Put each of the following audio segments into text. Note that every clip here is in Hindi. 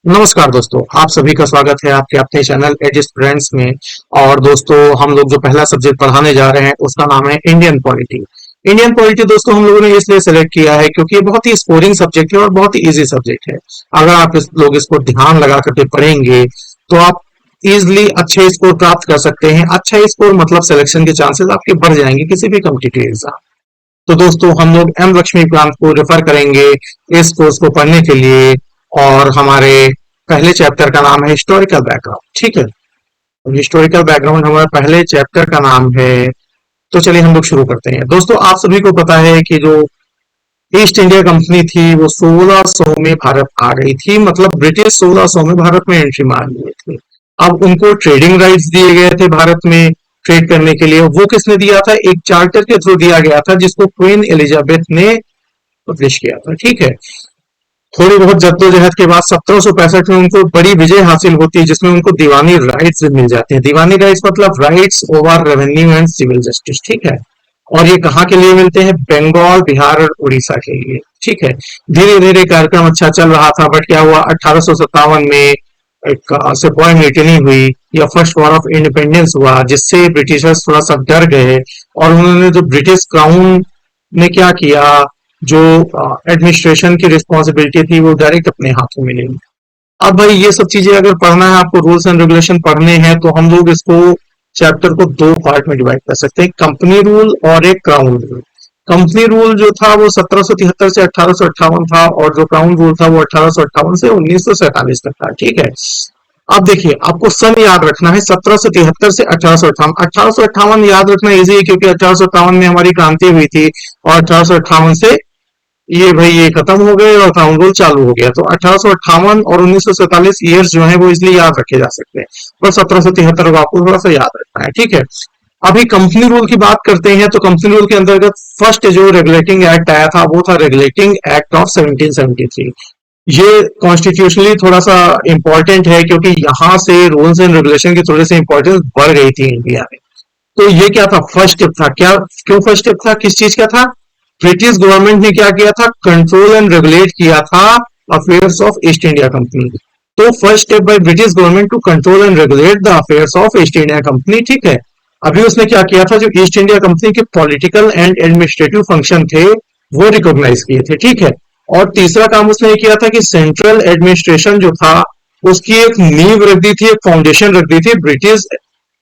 नमस्कार दोस्तों, आप सभी का स्वागत है आपके अपने चैनल एज स्टूडेंट्स में। और दोस्तों, हम लोग जो पहला सब्जेक्ट पढ़ाने जा रहे हैं उसका नाम है इंडियन पॉलिटी। इंडियन पॉलिटी दोस्तों हम लोगों ने इसलिए सेलेक्ट किया है क्योंकि ये बहुत ही स्कोरिंग सब्जेक्ट है और बहुत ही इजी सब्जेक्ट है। अगर आप लोग इसको ध्यान लगा करके पढ़ेंगे तो आप इजिली अच्छे स्कोर प्राप्त कर सकते हैं। अच्छा स्कोर मतलब सिलेक्शन के चांसेस आपके बढ़ जाएंगे किसी भी कॉम्पिटिटिव एग्जाम। तो दोस्तों, हम लोग एम लक्ष्मीकांत को रेफर करेंगे इस कोर्स को पढ़ने के लिए। और हमारे पहले चैप्टर का नाम है हिस्टोरिकल बैकग्राउंड। ठीक है, हिस्टोरिकल बैकग्राउंड हमारे पहले चैप्टर का नाम है। तो चलिए हम लोग शुरू करते हैं। दोस्तों, आप सभी को पता है कि जो ईस्ट इंडिया कंपनी थी वो 1600 में भारत आ गई थी। मतलब ब्रिटिश 1600 में भारत में एंट्री मार लिए थे। अब उनको ट्रेडिंग राइट्स दिए गए थे भारत में ट्रेड करने के लिए। वो किसने दिया था? एक चार्टर के थ्रू दिया गया था जिसको क्वीन एलिजाबेथ ने पब्लिश किया था। ठीक है, थोड़ी बहुत जद्दोजहद के बाद 1765 में उनको बड़ी विजय हासिल होती है जिसमें उनको दीवानी राइट्स मिल जाते हैं। दीवानी राइट्स मतलब rights over revenue and civil justice. ठीक है, और ये कहाँ के लिए मिलते हैं? बंगाल, बिहार और उड़ीसा के लिए। ठीक है, धीरे धीरे कार्यक्रम अच्छा चल रहा था, बट क्या हुआ 1857 में एक सिपाही म्यूटिनी हुई या फर्स्ट वॉर ऑफ इंडिपेंडेंस हुआ, जिससे ब्रिटिशर्स थोड़ा सा डर गए। और उन्होंने जो ब्रिटिश क्राउन ने क्या किया, जो एडमिनिस्ट्रेशन की रिस्पॉन्सिबिलिटी थी वो डायरेक्ट अपने हाथों में ले ली। अब भाई ये सब चीजें अगर पढ़ना है आपको, रूल्स एंड रेगुलेशन पढ़ने हैं, तो हम लोग इसको चैप्टर को दो पार्ट में डिवाइड कर सकते हैं, कंपनी रूल और एक क्राउन रूल। कंपनी रूल जो था वो 1773 से 1858 था, और जो क्राउन रूल था वो 1858 से 1947 तक था। ठीक है, अब देखिए आपको सन याद रखना है, 1773 से 1858। 1858 याद रखना इजी है क्योंकि 1857 में हमारी क्रांति हुई थी, और 1858 से ये भाई ये खत्म हो गए और क्राउन रूल चालू हो गया। तो 1858 और 1947 ईयर्स जो है वो इसलिए याद रखे जा सकते हैं, पर 1773 को आपको थोड़ा सा याद रखना है। ठीक है, अभी कंपनी रूल की बात करते हैं। तो कंपनी रूल के अंतर्गत फर्स्ट जो रेगुलेटिंग एक्ट आया था वो था रेगुलेटिंग एक्ट ऑफ 1773। ये कॉन्स्टिट्यूशनली थोड़ा सा इंपॉर्टेंट है क्योंकि यहाँ से रूल्स एंड रेगुलेशन की थोड़ी सी इंपॉर्टेंस बढ़ गई थी इंडिया में। तो ये क्या था? फर्स्ट स्टेप था। क्या क्यों फर्स्ट स्टेप था? किस चीज का था? ब्रिटिश गवर्नमेंट ने क्या किया था? कंट्रोल एंड रेगुलेट किया था affairs of East India Company. तो first step by British government to control and regulate the affairs of East India Company. ठीक है, अभी उसने क्या किया था? जो ईस्ट इंडिया कंपनी के पॉलिटिकल एंड एडमिनिस्ट्रेटिव फंक्शन थे वो रिकॉग्नाइज किए थे। ठीक है, और तीसरा काम उसने किया था कि सेंट्रल एडमिनिस्ट्रेशन जो था उसकी एक नींव रख दी थी, एक फाउंडेशन रख दी थी ब्रिटिश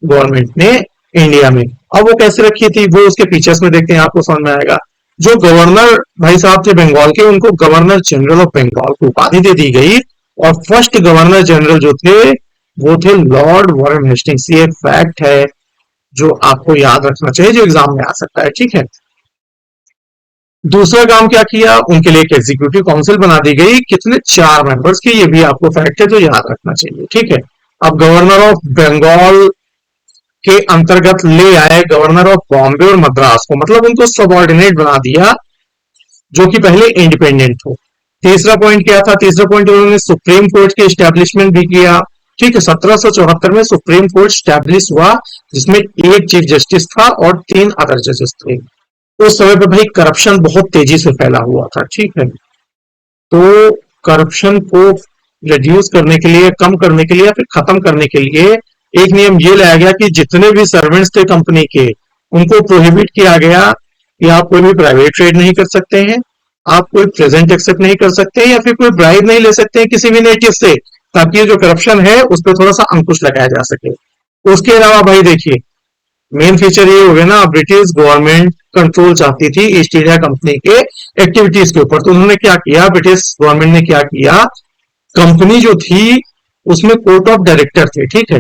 गवर्नमेंट ने इंडिया में। अब वो कैसे रखी थी वो उसके फीचर्स में देखते हैं, आपको समझ में आएगा। जो गवर्नर भाई साहब थे बंगाल के, उनको गवर्नर जनरल ऑफ बंगाल की उपाधि दे दी गई। और फर्स्ट गवर्नर जनरल जो थे वो थे लॉर्ड वॉरेन हेस्टिंग्स। ये एक फैक्ट है जो आपको याद रखना चाहिए, जो एग्जाम में आ सकता है। ठीक है, दूसरा काम क्या किया? उनके लिए एक एग्जीक्यूटिव काउंसिल बना दी गई। कितने? 4 मेंबर्स की। ये भी आपको फैक्ट है जो याद रखना चाहिए। ठीक है, अब गवर्नर ऑफ बंगाल के अंतर्गत ले आए गवर्नर ऑफ बॉम्बे और मद्रास को, मतलब उनको सबॉर्डिनेट बना दिया जो कि पहले इंडिपेंडेंट हो। तीसरा पॉइंट क्या था? तीसरा पॉइंट उन्होंने सुप्रीम कोर्ट के एस्टेब्लिशमेंट भी किया। ठीक है, 1774 में सुप्रीम कोर्ट स्टैब्लिश हुआ जिसमें एक चीफ जस्टिस था और 3 अदर जजेस थे। उस समय पे भाई करप्शन बहुत तेजी से फैला हुआ था। ठीक है, तो करप्शन को रिड्यूस करने के लिए, कम करने के लिए, फिर खत्म करने के लिए एक नियम ये लाया गया कि जितने भी सर्वेंट्स थे कंपनी के उनको प्रोहिबिट किया गया कि आप कोई भी प्राइवेट ट्रेड नहीं कर सकते हैं, आप कोई प्रेजेंट एक्सेप्ट नहीं कर सकते हैं, या फिर कोई ब्राइब नहीं ले सकते हैं किसी भी नेटिव से, ताकि ये जो करप्शन है उस पर थोड़ा सा अंकुश लगाया जा सके। उसके अलावा भाई देखिए, मेन फीचर ये हो गया ना, ब्रिटिश गवर्नमेंट कंट्रोल चाहती थी ईस्ट इंडिया कंपनी के एक्टिविटीज के ऊपर। तो उन्होंने क्या किया, ब्रिटिश गवर्नमेंट ने क्या किया, कंपनी जो थी उसमें कोर्ट ऑफ डायरेक्टर थे। ठीक है,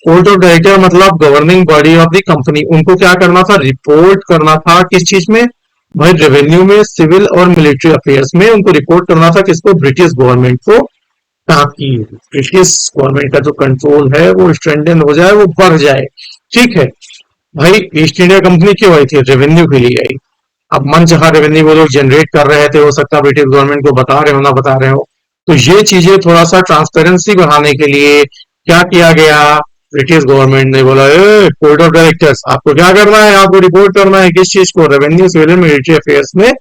कोर्ट ऑफ डायरेक्टर मतलब governing body of the company. उनको क्या करना था? रिपोर्ट करना था। किस चीज में भाई? रेवेन्यू में, सिविल और मिलिट्री अफेयर्स में उनको रिपोर्ट करना था। किसको? ब्रिटिश गवर्नमेंट को, ताकि ब्रिटिश गवर्नमेंट का जो कंट्रोल है वो स्ट्रेंथन हो जाए, वो बढ़ जाए। ठीक है भाई, ईस्ट इंडिया कंपनी क्यों आई थी? रेवेन्यू के लिए आई। अब मन चाहा रेवेन्यू वो लोग जनरेट कर रहे थे, हो सकता है ब्रिटिश गवर्नमेंट को बता रहे हो ना बता रहे हो। तो ये चीजें थोड़ा सा ट्रांसपेरेंसी बढ़ाने के लिए क्या किया गया, ब्रिटिश गवर्नमेंट ने बोला कोर्ट ऑफ डायरेक्टर्स आपको क्या करना है, आपको रिपोर्ट करना है किस चीज को? Revenue, civil and military affairs में।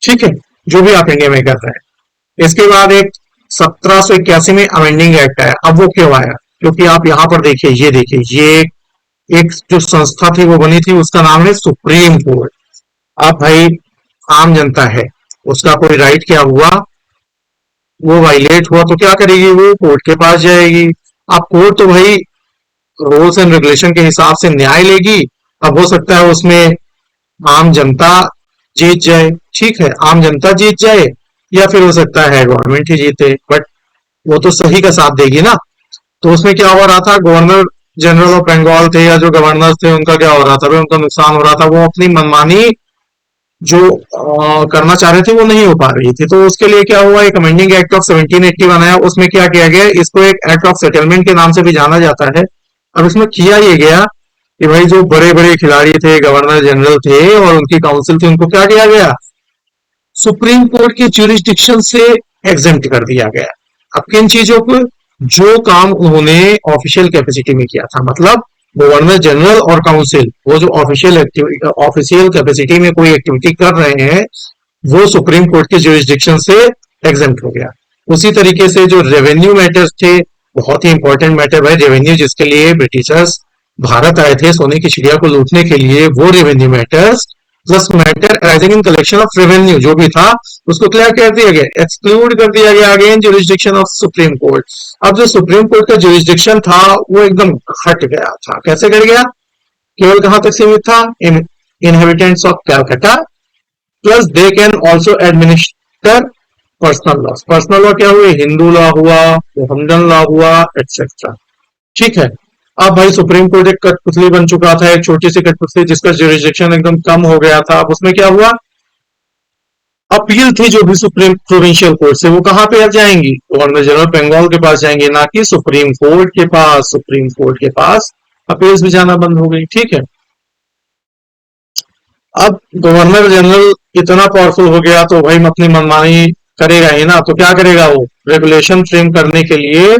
ठीक है, जो भी आप इंडिया में कर रहे हैं। इसके बाद एक 1781 में अमेंडिंग एक्ट आया। अब वो क्यों आया? क्योंकि आप यहाँ पर देखिए, ये देखिए, ये एक जो संस्था थी वो बनी थी, उसका नाम है सुप्रीम कोर्ट। अब भाई आम जनता है, उसका कोई राइट क्या हुआ, वो वायलेट हुआ तो क्या करेगी? वो कोर्ट के पास जाएगी। अब कोर्ट तो भाई रूल्स एंड रेगुलेशन के हिसाब से न्याय लेगी। अब हो सकता है उसमें आम जनता जीत जाए, ठीक है, आम जनता जीत जाए, या फिर हो सकता है गवर्नमेंट ही जीते, बट वो तो सही का साथ देगी ना। तो उसमें क्या हो रहा था, गवर्नर जनरल ऑफ बंगाल थे या जो गवर्नर थे, उनका क्या हो रहा था भाई, उनका नुकसान हो रहा था। वो अपनी मनमानी जो करना चाह रहे थे वो नहीं हो पा रही थी। तो उसके लिए क्या हुआ, एक अमेंडिंग एक्ट ऑफ 1780 बनाया। उसमें क्या किया गया, इसको एक एक्ट ऑफ सेटलमेंट के नाम से भी जाना जाता है। अब इसमें किया ये गया कि भाई जो बड़े बड़े खिलाड़ी थे, गवर्नर जनरल थे और उनकी काउंसिल थी, उनको क्या किया गया, सुप्रीम कोर्ट की ज्यूरिसडिक्शन से एग्जेम्प्ट कर दिया गया। अब किन चीजों को, जो काम उन्होंने ऑफिशियल कैपेसिटी में किया था, मतलब गवर्नर जनरल और काउंसिल वो जो ऑफिशियल कैपेसिटी में कोई एक्टिविटी कर रहे हैं, वो सुप्रीम कोर्ट के ज्यूरिसडिक्शन से एग्जेम्प्ट हो गया। उसी तरीके से जो रेवेन्यू मैटर्स थे, बहुत ही इंपॉर्टेंट मैटर भाई, रेवेन्यू जिसके लिए ब्रिटिशर्स भारत आए थे सोने की चिड़िया को लूटने के लिए, वो revenue matters plus matter arising in collection of revenue जो भी था, उसको क्या कर दिया गया, एक्सक्लूड कर दिया गया again jurisdiction of supreme court. अब जो सुप्रीम कोर्ट का ज्यूरिसडिक्शन था वो एकदम घट गया था। कैसे घट गया? केवल कहां तक सीमित था, in inhabitants of Calcutta, plus they can also administer personal law. Personal law क्या हुए, हिंदू लॉ हुआ, मोहम्मदन लॉ हुआ, एक्सेट्रा। ठीक है। अब भाई सुप्रीम कोर्ट एक कठपुतली बन चुका था, एक छोटी सी कठपुतली जिसका ज्यूरिसडिक्शन एकदम कम हो गया था। अब उसमें क्या हुआ, अपील थी जो भी सुप्रीम प्रोविंशियल कोर्ट से, वो कहां पे अब जाएंगी, गवर्नर जनरल बंगाल के पास जाएंगे, ना कि सुप्रीम कोर्ट के पास। सुप्रीम कोर्ट के पास अपील्स भी जाना बंद हो गई। ठीक है। अब गवर्नर जनरल इतना पावरफुल हो गया तो भाई अपनी मनमानी करेगा ही ना। तो क्या करेगा, वो रेगुलेशन फ्रेम करने के लिए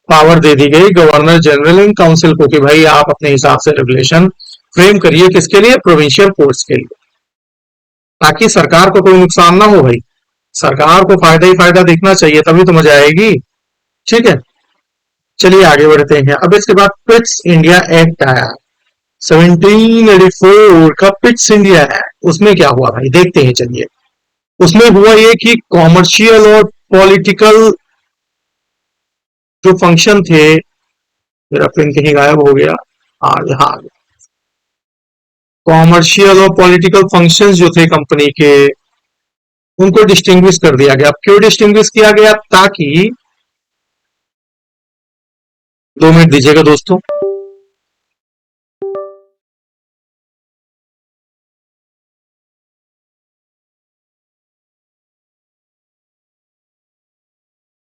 पावर दे दी गई गवर्नर जनरल इन काउंसिल को कि भाई आप अपने हिसाब से रेगुलेशन फ्रेम करिए। किसके लिए? प्रोविंशियल कोर्ट्स के लिए, ताकि सरकार को कोई नुकसान ना हो भाई। सरकार को फायदा ही फायदा दिखना चाहिए, तभी तो मजा आएगी। ठीक है। चलिए आगे बढ़ते हैं। अब इसके बाद पिट्स इंडिया एक्ट आया, 1784 का पिट्स इंडिया एक्ट। उसमें क्या हुआ भाई, देखते हैं चलिए। उसमें हुआ ये कि कॉमर्शियल और पॉलिटिकल जो फंक्शन थे, मेरा पेन कहीं गायब हो गया, हाँ, कॉमर्शियल और पॉलिटिकल फंक्शंस जो थे कंपनी के, उनको डिस्टिंग्विश कर दिया गया। क्यों डिस्टिंग्विश किया गया? ताकि, 2 मिनट दीजिएगा दोस्तों।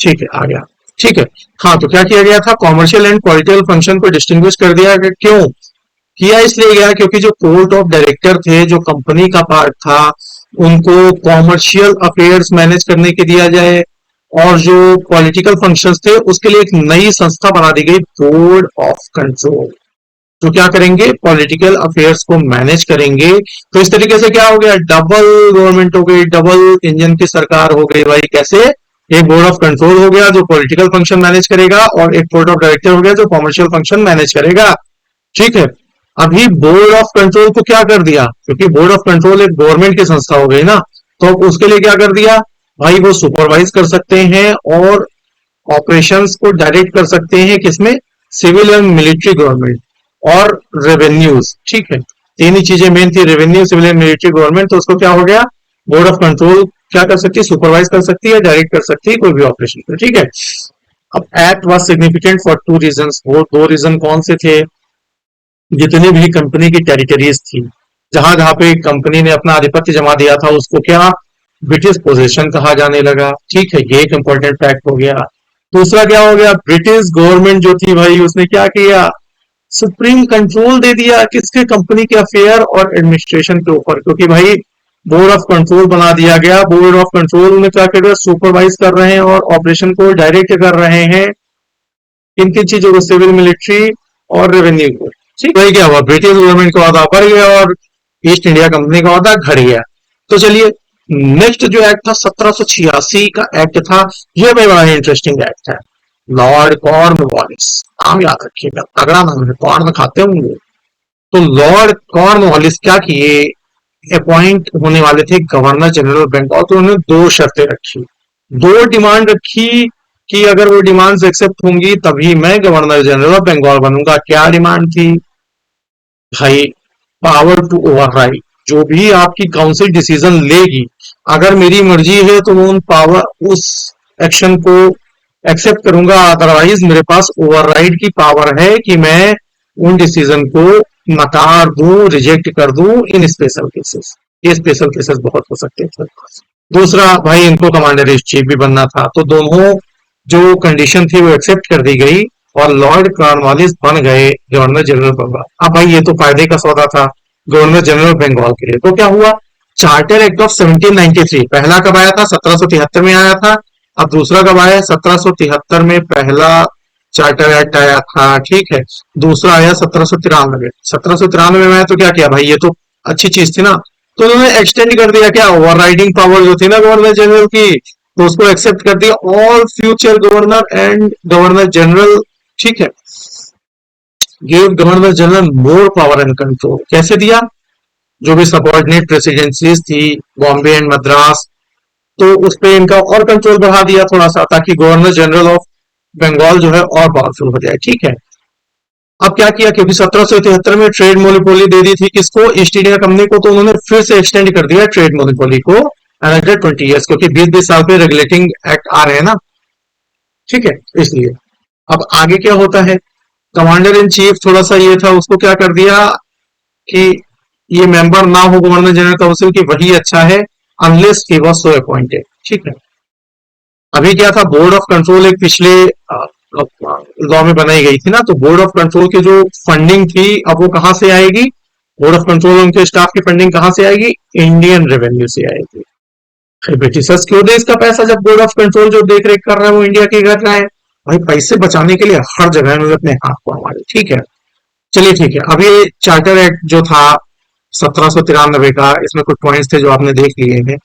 ठीक है, आ गया। ठीक है। हाँ, तो क्या किया गया था, कॉमर्शियल एंड पॉलिटिकल फंक्शन को डिस्टिंग्विश कर दिया गया। क्यों किया? इसलिए गया क्योंकि जो कोर्ट ऑफ डायरेक्टर थे, जो कंपनी का पार्ट था, उनको कॉमर्शियल अफेयर्स मैनेज करने के दिया जाए, और जो पॉलिटिकल फंक्शंस थे उसके लिए एक नई संस्था बना दी गई, बोर्ड ऑफ कंट्रोल, जो क्या करेंगे, पॉलिटिकल अफेयर्स को मैनेज करेंगे। तो इस तरीके से क्या हो गया, डबल गवर्नमेंट हो गई, डबल इंजन की सरकार हो गई भाई। कैसे? एक बोर्ड ऑफ कंट्रोल हो गया जो पॉलिटिकल फंक्शन मैनेज करेगा, और एक बोर्ड ऑफ डायरेक्टर हो गया जो कॉमर्शियल फंक्शन मैनेज करेगा। ठीक है। अभी बोर्ड ऑफ कंट्रोल को क्या कर दिया, क्योंकि बोर्ड ऑफ कंट्रोल एक गवर्नमेंट की संस्था हो गई ना, तो उसके लिए क्या कर दिया भाई, वो सुपरवाइज कर सकते हैं और ऑपरेशंस को डायरेक्ट कर सकते हैं, किसमें, सिविल एंड मिलिट्री गवर्नमेंट और रेवेन्यूज। ठीक है। तीन ही चीजें मेन थी, revenue, civil and military government. तो उसको क्या हो गया, बोर्ड ऑफ कंट्रोल क्या कर सकती है, सुपरवाइज कर सकती है, डायरेक्ट कर सकती है कोई भी ऑपरेशन को। ठीक है। अब act was significant for 2 reason. वो 2 रीजन कौन से थे, जितनी भी कंपनी की टेरिटरीज थी, जहां जहां पे कंपनी ने अपना आधिपत्य जमा दिया था, उसको क्या ब्रिटिश पोजेशन कहा जाने लगा। ठीक है, ये एक इंपॉर्टेंट फैक्ट हो गया। दूसरा क्या हो गया, ब्रिटिश गवर्नमेंट जो थी भाई, उसने क्या किया, सुप्रीम कंट्रोल दे दिया किसके, कंपनी के अफेयर और एडमिनिस्ट्रेशन के ऊपर। क्योंकि भाई बोर्ड ऑफ कंट्रोल बना दिया गया, बोर्ड ऑफ कंट्रोल में क्या कर रहे हैं, सुपरवाइज कर रहे हैं और ऑपरेशन को डायरेक्ट कर रहे हैं, किन किन चीजों को, सिविल, मिलिट्री और रेवेन्यू को। ठीक है। क्या हुआ, ब्रिटिश गवर्नमेंट का अहदा बढ़ गया और ईस्ट इंडिया कंपनी का अहदा घट गया। तो चलिए नेक्स्ट जो एक्ट था 1786 का एक्ट था, ये भी बड़ा इंटरेस्टिंग एक्ट है। लॉर्ड कॉर्नवालिस, नाम याद रखिएगा, तगड़ा नाम है, कॉर्न खाते होंगे। तो लॉर्ड कॉर्नवालिस क्या किए, अपॉइंट होने वाले थे गवर्नर जनरल बंगाल। तो उन्होंने दो शर्तें रखी, दो डिमांड रखी कि अगर वो डिमांड्स एक्सेप्ट होंगी तभी मैं गवर्नर जनरल ऑफ बंगाल बनूंगा। क्या डिमांड थी भाई, पावर टू ओवरराइड, जो भी आपकी काउंसिल डिसीजन लेगी, अगर मेरी मर्जी है तो मैं उन पावर उस एक्शन को एक्सेप्ट करूंगा, अदरवाइज मेरे पास ओवरराइड की पावर है कि मैं उन डिसीजन को नकार दूं, रिजेक्ट कर दूं इन स्पेशल केसेस। ये स्पेशल केसेस बहुत हो सकते थे। दूसरा भाई, इनको कमांडर इन चीफ भी बनना था, तो दोनों जो कंडीशन थी वो एक्सेप्ट कर दी गई और लॉर्ड कॉर्नवालिस बन गए गवर्नर जनरल बंगाल। अब भाई ये तो फायदे का सौदा था गवर्नर जनरल बंगाल के लिए। तो क्या हुआ, चार्टर एक्ट ऑफ 1793 पहला कब आया था, 1773 में आया था। अब दूसरा कब आया, 1773 में पहला चार्टर एक्ट आया था, ठीक है। दूसरा आया 1793। 1793 में आया तो क्या किया भाई, ये तो अच्छी चीज थी ना। तो उन्होंने एक्सटेंड कर दिया क्या, ओवर राइडिंग पावर जो थी ना गवर्नर जनरल की, तो उसको एक्सेप्ट कर दिया all future governor and governor general, ठीक है। Give governor general more power and control. कैसे दिया, जो भी सबऑर्डिनेट प्रेसिडेंसीज थी बॉम्बे एंड मद्रास, तो उस पर इनका और कंट्रोल बढ़ा दिया थोड़ा सा, ताकि गवर्नर जनरल ऑफ बंगाल जो है और पावरफुल हो जाए, ठीक है। अब क्या किया, क्योंकि 1773 में ट्रेड मोनोपोली दे दी थी किसको, ईस्ट इंडिया कंपनी को, तो उन्होंने फिर से एक्सटेंड कर दिया ट्रेड मोनोपोली को अनदर 20 ईयर्स, क्योंकि 20-20 साल पे रेगुलेटिंग एक्ट आ रहे हैं ना, ठीक है, इसलिए। अब आगे क्या होता है, कमांडर इन चीफ थोड़ा सा ये था, उसको क्या कर दिया कि ये मेंबर ना हो गवर्नर जनरल काउंसिल की, वही अच्छा है, unless he was so appointed, ठीक है। अभी क्या था, बोर्ड ऑफ कंट्रोल एक पिछले लॉ में बनाई गई थी ना, तो बोर्ड ऑफ कंट्रोल की जो फंडिंग थी अब वो कहां से आएगी, बोर्ड ऑफ कंट्रोल उनके स्टाफ की फंडिंग कहां से आएगी, इंडियन रेवेन्यू से आएगी। ब्रिटिशर्स क्यों दे इसका पैसा, जब बोर्ड ऑफ कंट्रोल जो देख रेख कर रहा है वो इंडिया के कर रहा है। भाई पैसे बचाने के लिए हर जगह में अपने हाथ को हमारे, ठीक है। चलिए ठीक है, अब ये चार्टर एक्ट जो था 1793 का, इसमें कुछ पॉइंट्स थे जो आपने देख लिए हैं।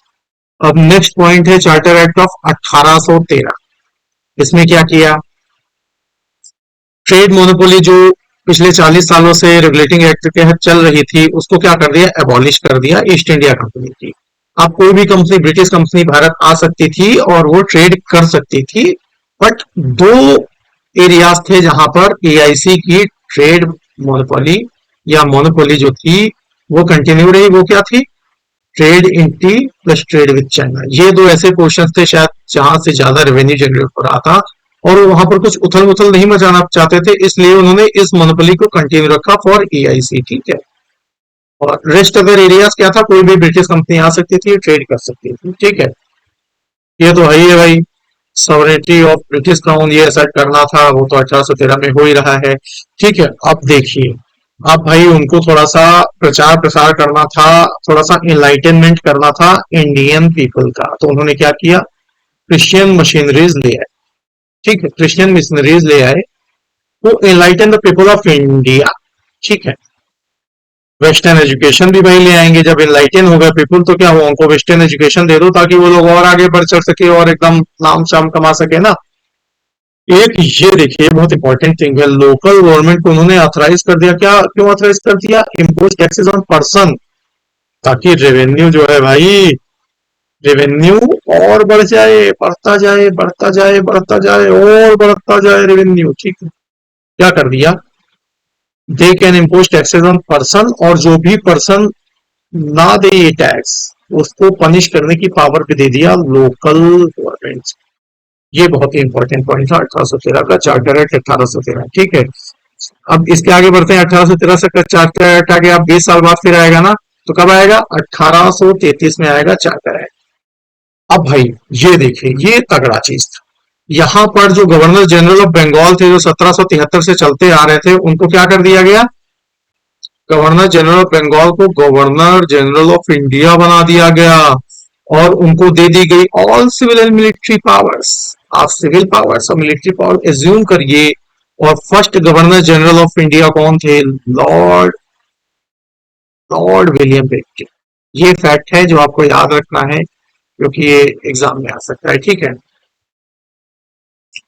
अब नेक्स्ट पॉइंट है चार्टर एक्ट ऑफ 1813। इसमें क्या किया, ट्रेड मोनोपोली जो पिछले 40 सालों से रेगुलेटिंग एक्ट के तहत चल रही थी, उसको क्या कर दिया, एबॉलिश कर दिया ईस्ट इंडिया कंपनी की। अब कोई भी कंपनी, ब्रिटिश कंपनी भारत आ सकती थी और वो ट्रेड कर सकती थी, बट दो एरियाज थे जहां पर एआईसी की ट्रेड मोनोपोली या मोनोपोली जो थी वो कंटिन्यू रही। वो क्या थी, trade in T plus trade with China. ये दो ऐसे पोर्शन थे शायद जहां से ज्यादा रेवेन्यू जनरेट हो रहा था, और वहां पर कुछ उथल पुथल नहीं मचाना चाहते थे, इसलिए उन्होंने इस मोनोपोली को कंटिन्यू रखा फॉर एआईसी, ठीक है। और रेस्ट अदर एरियाज क्या था, कोई भी ब्रिटिश कंपनी आ सकती थी, ट्रेड कर सकती थी, ठीक है। ये तो है ही है भाई, सॉवरेनिटी ऑफ ब्रिटिश क्राउन ये असर्ट करना था, वो तो 1813 में हो ही रहा है, ठीक है। अब देखिए, अब भाई उनको थोड़ा सा प्रचार प्रसार करना था, थोड़ा सा इनलाइटनमेंट करना था इंडियन पीपल का, तो उन्होंने क्या किया, क्रिश्चियन मशीनरीज ले आए, ठीक है, क्रिश्चियन मिशनरीज ले आए, तो enlighten the people of India, ठीक है। वेस्टर्न एजुकेशन भी भाई ले आएंगे, जब एनलाइटन होगा पीपल तो क्या हुआ, उनको वेस्टर्न एजुकेशन दे दो ताकि वो लोग और आगे बढ़ चढ़ सके और एकदम नाम शाम कमा सके ना। एक ये देखिए बहुत इंपॉर्टेंट थिंग है, लोकल गवर्नमेंट को उन्होंने ऑथराइज कर दिया, क्या क्यों ऑथराइज कर दिया, इम्पोज टैक्सेस ऑन पर्सन, ताकि रेवेन्यू जो है भाई, रेवेन्यू और बढ़ जाए, बढ़ता जाए बढ़ता जाए बढ़ता जाए और बढ़ता जाए रेवेन्यू, ठीक है। क्या कर दिया, they can impose taxes on person, और जो भी पर्सन ना दे ये टैक्स उसको पनिश करने की पावर भी दे दिया लोकल गवर्नमेंट। ये बहुत ही इंपॉर्टेंट पॉइंट था 1813 का चार्टर एक्ट 1813, ठीक है। अब इसके आगे बढ़ते हैं, 1813 से चार्टर एक्ट आगे अब 20 साल बाद फिर आएगा ना, तो कब आएगा, 1833 में आएगा चार्टर एक्ट। अब भाई ये देखिए, ये तगड़ा चीज था, यहां पर जो गवर्नर जनरल ऑफ बंगाल थे जो 1773 से चलते आ रहे थे, उनको क्या कर दिया गया, गवर्नर जनरल ऑफ बंगाल को गवर्नर जनरल ऑफ इंडिया बना दिया गया, और उनको दे दी गई all civil and military powers. आप सिविल पावर्स और मिलिट्री पावर एज्यूम करिए। और first governor general of India कौन थे, लॉर्ड लॉर्ड विलियम बेंटिंक। ये फैक्ट है जो आपको याद रखना है। क्योंकि ये एग्जाम में आ सकता है। ठीक है,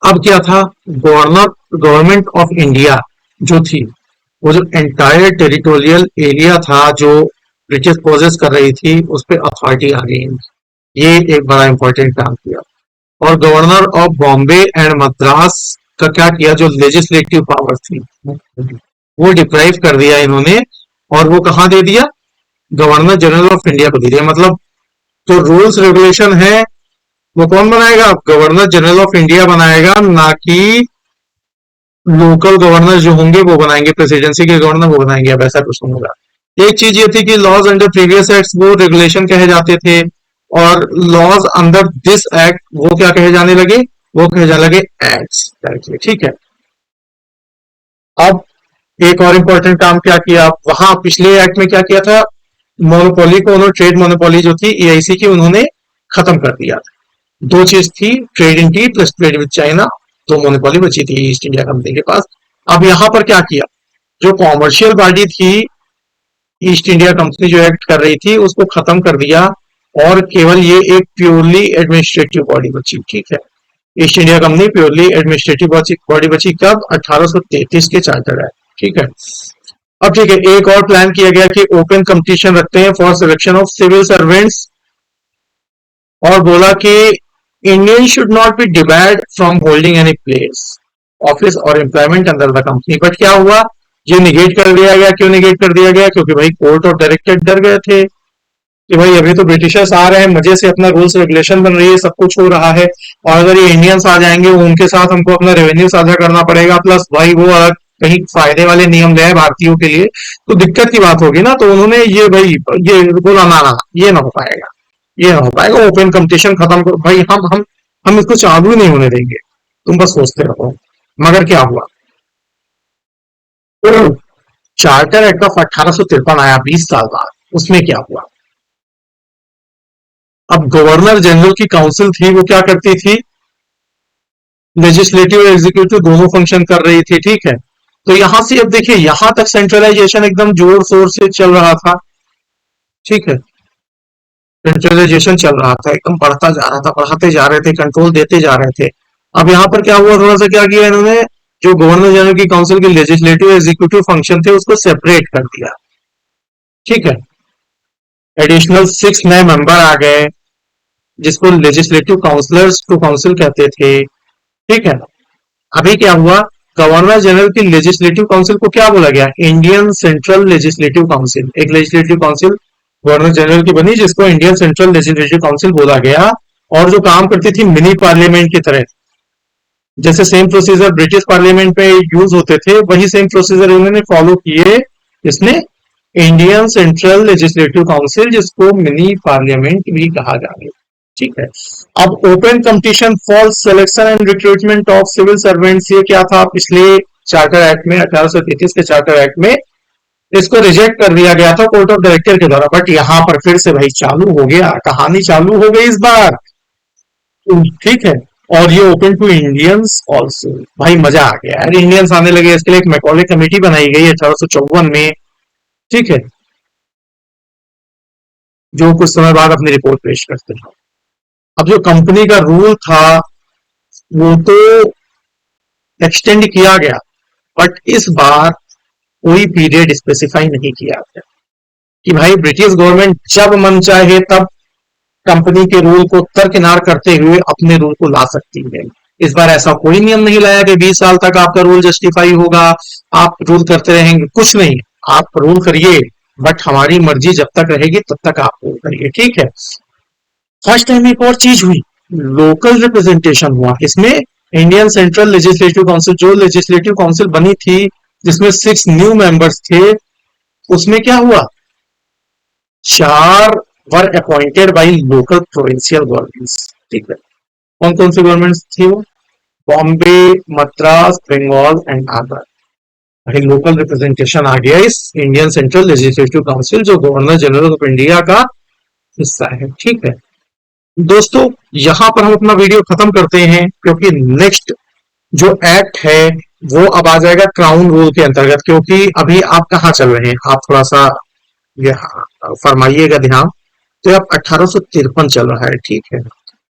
अब क्या था, गवर्नमेंट ऑफ इंडिया जो थी, वो जो एंटायर टेरिटोरियल एरिया था जो ब्रिटिश पोजेस कर रही थी, उस पर अथॉरिटी आ गई। ये एक बड़ा इंपॉर्टेंट काम किया। और governor of Bombay and Madras का क्या किया, जो लेजिस्लेटिव पावर थी वो डिप्राइव कर दिया इन्होंने, और वो कहाँ दे दिया, गवर्नर जनरल ऑफ इंडिया को दे दिया। मतलब जो रूल्स रेगुलेशन है वो कौन बनाएगा, गवर्नर जनरल ऑफ इंडिया बनाएगा, ना कि लोकल गवर्नर जो होंगे वो बनाएंगे, प्रेसिडेंसी के गवर्नर वो बनाएंगे। अब ऐसा कुछ नहीं होगा। एक चीज ये थी कि लॉज अंडर प्रीवियस एक्ट वो रेगुलेशन कहे जाते थे, और लॉज अंडर दिस एक्ट वो क्या कहे जाने लगे, वो कहे जाने लगे एक्ट्स डायरेक्टली। ठीक है, अब एक और इम्पोर्टेंट काम क्या किया, वहां पिछले एक्ट में क्या किया था, मोनोपोली को उन्होंने, ट्रेड मोनोपोली जो थी एआईसी की, उन्होंने खत्म कर दिया था। दो चीज थी, trade in T plus trade with China, तो मोनोपोली बची थी ईस्ट इंडिया कंपनी के पास। अब यहां पर क्या किया, जो कॉमर्शियल बॉडी थी ईस्ट इंडिया कंपनी जो एक्ट कर रही थी, उसको खत्म कर दिया, और केवल ये एक प्योरली एडमिनिस्ट्रेटिव बॉडी बची। ठीक है, east India company purely administrative body बची कब, 1833 के चार्टर एक्ट। ठीक है, अब ठीक है, एक और प्लान किया गया कि ओपन कंपटीशन रखते हैं for selection of civil servants, और बोला कि Indian should not be debarred from holding any place, office और employment under the company. But क्या हुआ, ये निगेट कर दिया गया। क्यों निगेट कर दिया गया, क्योंकि भाई कोर्ट और डायरेक्टर डर गए थे कि भाई अभी तो ब्रिटिशर्स आ रहे हैं, मजे से अपना रूल्स रेगुलेशन बन रही है, सब कुछ हो रहा है, और अगर ये इंडियंस आ जाएंगे उनके साथ हमको अपना रेवेन्यू साझा करना पड़ेगा, प्लस भाई वो अलग कहीं फायदे वाले नियम ले आए भारतीयों के लिए, तो दिक्कत की बात होगी ना। तो उन्होंने ये भाई ये बोला, ना ये ना हो पाएगा, ये ना हो पाएगा, ओपन कंपटीशन खत्म करो भाई, हम इसको चालू ही नहीं होने देंगे, तुम बस सोचते रहो। मगर क्या हुआ, चार्टर एक्ट ऑफ 1853 आया 20 साल बाद। उसमें क्या हुआ, अब गवर्नर जनरल की काउंसिल थी, वो क्या करती थी, लेजिस्लेटिव और एग्जीक्यूटिव दोनों फंक्शन कर रही थी। ठीक है, तो यहां से अब देखिए, यहां तक सेंट्रलाइजेशन एकदम जोर शोर से चल रहा था। ठीक है, सेंट्रलाइजेशन चल रहा था, एकदम बढ़ता जा रहा था, बढ़ाते जा रहे थे, कंट्रोल देते जा रहे थे। अब यहाँ पर क्या हुआ, थोड़ा सा क्या किया इन्होंने, जो गवर्नर जनरल की काउंसिल के लेजिस्लेटिव एग्जीक्यूटिव फंक्शन थे उसको सेपरेट कर दिया। ठीक है, एडिशनल 6 नए मेंबर आ गए, जिसको लेजिस्लेटिव काउंसलर्स टू काउंसिल कहते थे। ठीक है, अभी क्या हुआ, गवर्नर जनरल की लेजिस्लेटिव काउंसिल को क्या बोला गया, इंडियन सेंट्रल लेजिस्लेटिव काउंसिल। एक लेजिस्लेटिव काउंसिल गवर्नर जनरल की बनी, जिसको इंडियन सेंट्रल लेजिस्लेटिव काउंसिल बोला गया, और जो काम करती थी मिनी पार्लियामेंट की तरह। जैसे सेम प्रोसीजर ब्रिटिश पार्लियामेंट में यूज होते थे, वही सेम प्रोसीजर उन्होंने फॉलो किए इसने, इंडियन सेंट्रल लेजिस्लेटिव काउंसिल, जिसको मिनी पार्लियामेंट भी कहा जाए। ठीक है, अब open competition for selection and recruitment of civil servants, ये क्या था, पिछले चार्टर एक्ट में 1833 के चार्टर एक्ट में इसको रिजेक्ट कर दिया गया था कोर्ट ऑफ डायरेक्टर के द्वारा। बट यहां पर फिर से भाई चालू हो गया, कहानी चालू हो गई इस बार। ठीक है, और ये ओपन टू इंडियंस ऑल्सो। भाई मजा आ गया यार, इंडियंस आने लगे, इसके लिए एक मैकॉले कमेटी बनाई गई 1854 में। ठीक है, जो कुछ समय बाद अपनी रिपोर्ट पेश करते हैं। अब जो कंपनी का रूल था वो तो एक्सटेंड किया गया, बट इस बार कोई पीरियड स्पेसिफाई नहीं किया गया कि भाई ब्रिटिश गवर्नमेंट जब मन चाहे तब कंपनी के रूल को तर्कनार करते हुए अपने रूल को ला सकती है। इस बार ऐसा कोई नियम नहीं लाया कि 20 साल तक आपका रूल जस्टिफाई होगा, आप रूल करते रहेंगे, कुछ नहीं। आप रूल करिए, बट हमारी मर्जी जब तक रहेगी तब तक आप रूल करिए। ठीक है, फर्स्ट टाइम एक और चीज हुई, लोकल रिप्रेजेंटेशन हुआ इसमें। इंडियन सेंट्रल लेजिस्लेटिव काउंसिल, जो लेजिस्लेटिव काउंसिल बनी थी जिसमें 6 न्यू मेंबर्स थे, उसमें क्या हुआ, 4 were appointed by local provincial governments. ठीक है, कौन कौन सी गवर्नमेंट्स थी वो, बॉम्बे, मद्रास, बंगाल एंड आगरा। भाई लोकल रिप्रेजेंटेशन आ गया इस इंडियन सेंट्रल लेजिस्लेटिव काउंसिल, जो गवर्नर जनरल ऑफ इंडिया का हिस्सा है। ठीक है दोस्तों, यहां पर हम अपना वीडियो खत्म करते हैं, क्योंकि नेक्स्ट जो एक्ट है वो अब आ जाएगा क्राउन रूल के अंतर्गत। क्योंकि अभी आप कहाँ चल रहे हैं, आप थोड़ा सा ये फरमाइएगा ध्यान, तो अब 1853 चल रहा है, ठीक है।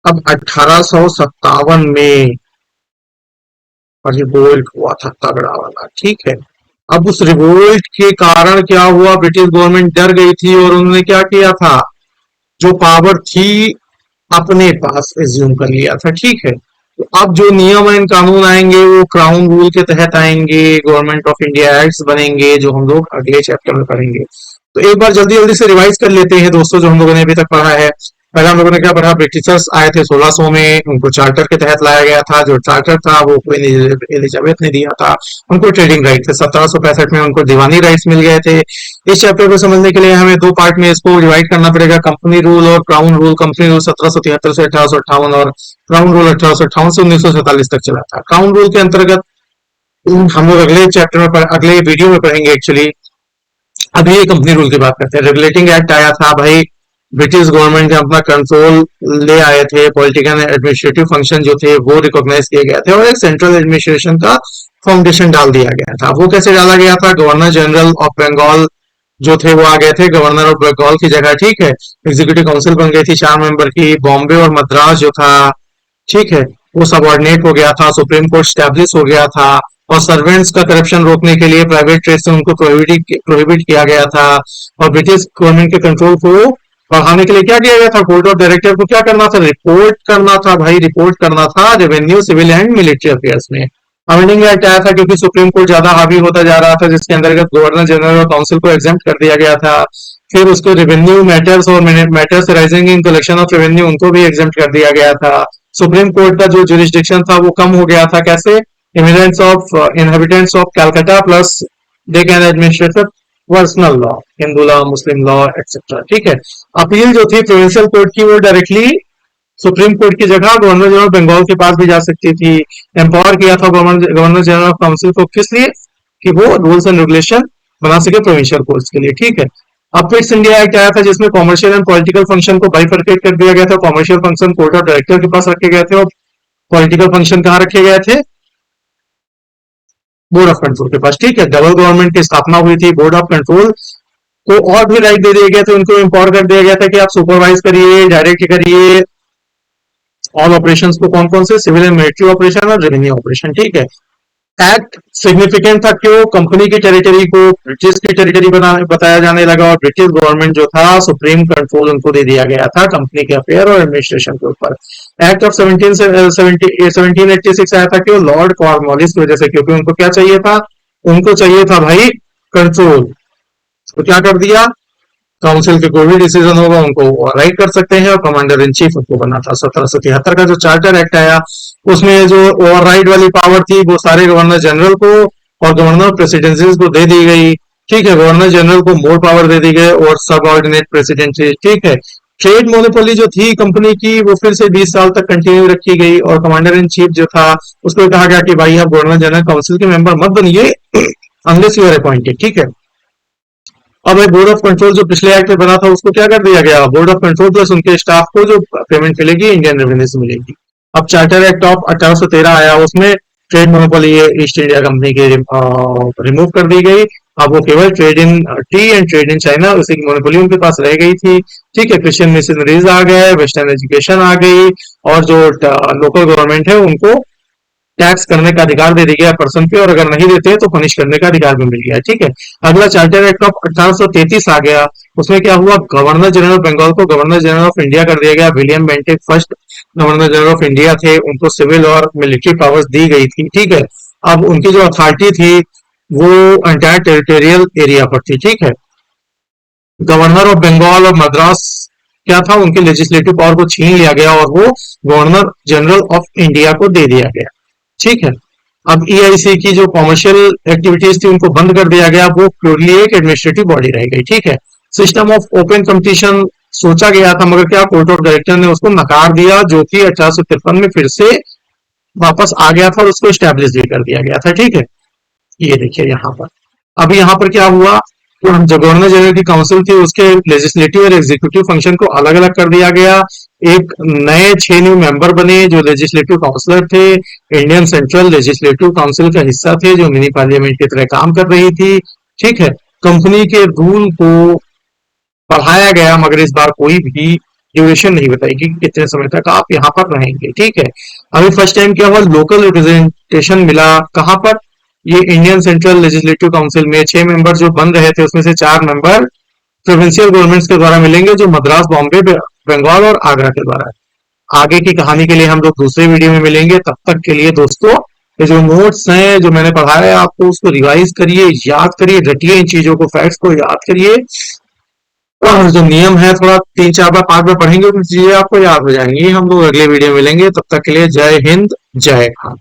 अब 1857 में रिवोल्ट हुआ था तगड़ा वाला, ठीक है। अब उस रिवोल्ट के कारण क्या हुआ, ब्रिटिश गवर्नमेंट डर गई थी और उन्होंने क्या किया था, जो पावर थी अपने पास एज्यूम कर लिया था, ठीक है। तो अब जो नियम एंड कानून आएंगे वो क्राउन रूल के तहत आएंगे, गवर्नमेंट ऑफ इंडिया एक्ट्स बनेंगे, जो हम लोग अगले चैप्टर में पढ़ेंगे। तो एक बार जल्दी जल्दी से रिवाइज कर लेते हैं दोस्तों, जो हम लोगों ने अभी तक पढ़ा है। पहले हम लोगों ने क्या पढ़ा, ब्रिटिशर्स आए थे 1600 में, उनको चार्टर के तहत लाया गया था। जो चार्टर था वो क्वीन एलिजाबेथ ने दिया था। उनको ट्रेडिंग राइट थे, 1765 में उनको दीवानी राइट्स मिल गए थे। इस चैप्टर को समझने के लिए हमें दो पार्ट में इसको डिवाइड करना पड़ेगा, कंपनी रूल और क्राउन रूल। कंपनी रूल 1773 से 1858 और क्राउन रूल 1858 से 1947 तक चला था। क्राउन रूल के अंतर्गत हम लोग अगले चैप्टर में अगले वीडियो में पढ़ेंगे एक्चुअली। अभी ये कंपनी रूल की बात करते हैं। रेगुलेटिंग एक्ट आया था भाई, ब्रिटिश गवर्नमेंट ने अपना कंट्रोल ले आए थे, पॉलिटिकल एडमिनिस्ट्रेटिव फंक्शन जो थे वो रिकॉग्नाइज किए गए थे और एक सेंट्रल एडमिनिस्ट्रेशन का फाउंडेशन डाल दिया गया था। वो कैसे डाला गया था, गवर्नर जनरल ऑफ बंगाल जो थे वो आ गए थे गवर्नर ऑफ बंगाल की जगह, ठीक है। एग्जीक्यूटिव काउंसिल बन गई थी 4 मेंबर की। बॉम्बे और मद्रास जो था, ठीक है, वो सबॉर्डिनेट हो गया था। सुप्रीम कोर्ट स्टैब्लिश हो गया था और सर्वेंट्स का करप्शन रोकने के लिए प्राइवेट ट्रेड से उनको प्रोहिबिट किया गया था। और ब्रिटिश गवर्नमेंट के कंट्रोल को बढ़ाने के लिए क्या किया गया था, बोर्ड ऑफ डायरेक्टर को क्या करना था, रिपोर्ट करना था भाई, रिपोर्ट करना था revenue, civil and military affairs में। अमेंडिंग एक्ट आया था क्योंकि सुप्रीम कोर्ट ज्यादा हावी होता जा रहा था, जिसके अंतर्गत गवर्नर जनरल और काउंसिल को एग्जेम्प्ट कर दिया गया था। फिर उसको रेवेन्यू मैटर्स और matters rising in collection of revenue उनको भी एग्जेम्प्ट कर दिया गया था। सुप्रीम कोर्ट का जो जुरिस्डिक्शन था वो कम हो गया था, कैसे, immigrants of inhabitants of Calcutta plus they can administrate personal law, Hindu law, Muslim law etcetera, ठीक है। अपील जो थी प्रोविंशियल कोर्ट की वो डायरेक्टली सुप्रीम कोर्ट की जगह गवर्नर जनरल बंगाल के पास भी जा सकती थी। एम्पावर किया था गवर्नर जनरल ऑफ काउंसिल को, किस लिए, कि वो रूल्स एंड रेगुलेशन बना सके प्रोविंशियल कोर्ट्स के लिए, ठीक है। अब फिट्स इंडिया एक्ट आया था जिसमें कॉमर्शियल एंड पॉलिटिकल फंक्शन को बाइफरकेट कर दिया गया था। Commercial function court of director के पास रखे गए थे और पॉलिटिकल फंक्शन कहाँ रखे गए थे, बोर्ड ऑफ कंट्रोल के पास, ठीक है। डबल गवर्नमेंट की स्थापना हुई थी। बोर्ड ऑफ कंट्रोल को और भी राइट दे दिए गए थे, उनको एम्पावर कर दिया गया था कि आप सुपरवाइज करिए, डायरेक्ट करिए ऑल ऑपरेशंस को, कौन कौन से, सिविल एंड मिलिट्री ऑपरेशन और रेवेन्यू ऑपरेशन, ठीक है। एक्ट सिग्निफिकेंट था, क्यों, कंपनी की टेरिटरी को ब्रिटिश की टेरिटरी बताया जाने लगा और ब्रिटिश गवर्नमेंट जो था सुप्रीम कंट्रोल उनको दे दिया गया था कंपनी के अफेयर और एडमिनिस्ट्रेशन के ऊपर। एक्ट ऑफ 1786 आया था, क्यों, लॉर्ड कॉर्नवालिस की वजह से, क्योंकि उनको क्या चाहिए था, उनको चाहिए था भाई कंट्रोल। तो क्या कर दिया, काउंसिल के कोई भी डिसीजन होगा उनको ओवरराइड कर सकते हैं और कमांडर इन चीफ उनको बना था। 1773 का जो चार्टर एक्ट आया उसमें जो ओवरराइड वाली पावर थी वो सारे गवर्नर जनरल को और गवर्नर प्रेसिडेंसीज को दे दी गई, ठीक है। गवर्नर जनरल को मोर पावर दे दी गई और सब ऑर्डिनेट प्रेसिडेंसी, ठीक है। ट्रेड मोनोपोली जो थी कंपनी की वो फिर से 20 साल तक कंटिन्यू रखी गई और कमांडर इन चीफ जो था उसको कहा गया कि भाई आप गवर्नर जनरल काउंसिल के मेंबर मत बनिए अनलेस यू आर अपॉइंटेड, ठीक है। अब भाई बोर्ड ऑफ कंट्रोल जो पिछले एक्ट में बना था उसको क्या कर दिया गया, बोर्ड ऑफ कंट्रोल प्लस उनके स्टाफ को जो पेमेंट मिलेगी इंडियन रेवेन्यू से मिलेगी। अब चार्टर एक्ट ऑफ 1813 आया, उसमें trade monopoly east India Company के रिमूव कर दी गई। अब वो केवल trade in T and trade in China, उसी की मोनोपोली उनके पास रह गई थी, ठीक है। क्रिश्चियन मिशनरीज आ गए, वेस्टर्न एजुकेशन आ गई और जो लोकल गवर्नमेंट है उनको टैक्स करने का अधिकार दे दिया पर्सन पे और अगर नहीं देते तो पनिश करने का अधिकार भी मिल गया, ठीक है। अगला चार्टर एक्ट ऑफ 1833 आ गया, उसमें क्या हुआ, गवर्नर जनरल बंगाल को गवर्नर जनरल ऑफ इंडिया कर दिया गया। William Bentinck first governor general of India थे, उनको सिविल और मिलिट्री पावर्स दी गई थी, ठीक है। अब उनकी जो अथॉरिटी थी वो एंटायर टेरिटोरियल एरिया पर थी, ठीक है। गवर्नर ऑफ बंगाल और मद्रास क्या था, उनके लेजिस्लेटिव पावर को छीन लिया गया और वो गवर्नर जनरल ऑफ इंडिया को दे दिया गया, ठीक है। अब ईआईसी की जो कॉमर्शियल एक्टिविटीज थी उनको बंद कर दिया गया, वो प्योरली एक एडमिनिस्ट्रेटिव बॉडी रह गई, ठीक है। सिस्टम ऑफ ओपन कंपटीशन सोचा गया था मगर क्या, कोर्ट ऑफ डायरेक्टर ने उसको नकार दिया, जो कि 1853 में फिर से वापस आ गया था और उसको स्टैब्लिश भी कर दिया गया था, ठीक है। ये देखिए यहाँ पर, अब यहाँ पर क्या हुआ, जो गवर्नर जनरल की काउंसिल थी उसके लेजिस्लेटिव और एग्जीक्यूटिव फंक्शन को अलग अलग कर दिया गया। एक नए 6 न्यू मेंबर बने जो लेजिस्लेटिव काउंसलर थे, इंडियन सेंट्रल लेजिस्लेटिव काउंसिल का हिस्सा थे जो मिनी पार्लियामेंट की तरह काम कर रही थी, ठीक है। कंपनी के रूल को पढ़ाया गया, मगर इस बार कोई भी ड्यूरेशन नहीं बताई कि कितने समय तक आप यहाँ पर रहेंगे। ठीक है, अभी फर्स्ट टाइम क्या हुआ, लोकल रिप्रेजेंटेशन मिला कहाँ पर, ये इंडियन सेंट्रल लेजिस्लेटिव काउंसिल में 6 मेंबर जो बन रहे थे उसमें से 4 मेंबर प्रोविंशियल गवर्नमेंट्स के द्वारा मिलेंगे, जो मद्रास, बॉम्बे, बंगाल और आगरा के द्वारा। आगे की कहानी के लिए हम लोग दूसरे वीडियो में मिलेंगे, तब तक के लिए दोस्तों ये जो नोट्स हैं जो मैंने पढ़ाया है आपको, उसको रिवाइज करिए, याद करिए, रटिए इन चीजों को, फैक्ट्स को याद करिए, और जो नियम है थोड़ा 3 4 बार 5 बार पढ़ेंगे तो चीजें आपको याद हो जाएंगी। हम लोग अगले वीडियो में मिलेंगे, तब तक के लिए जय हिंद, जय भारत।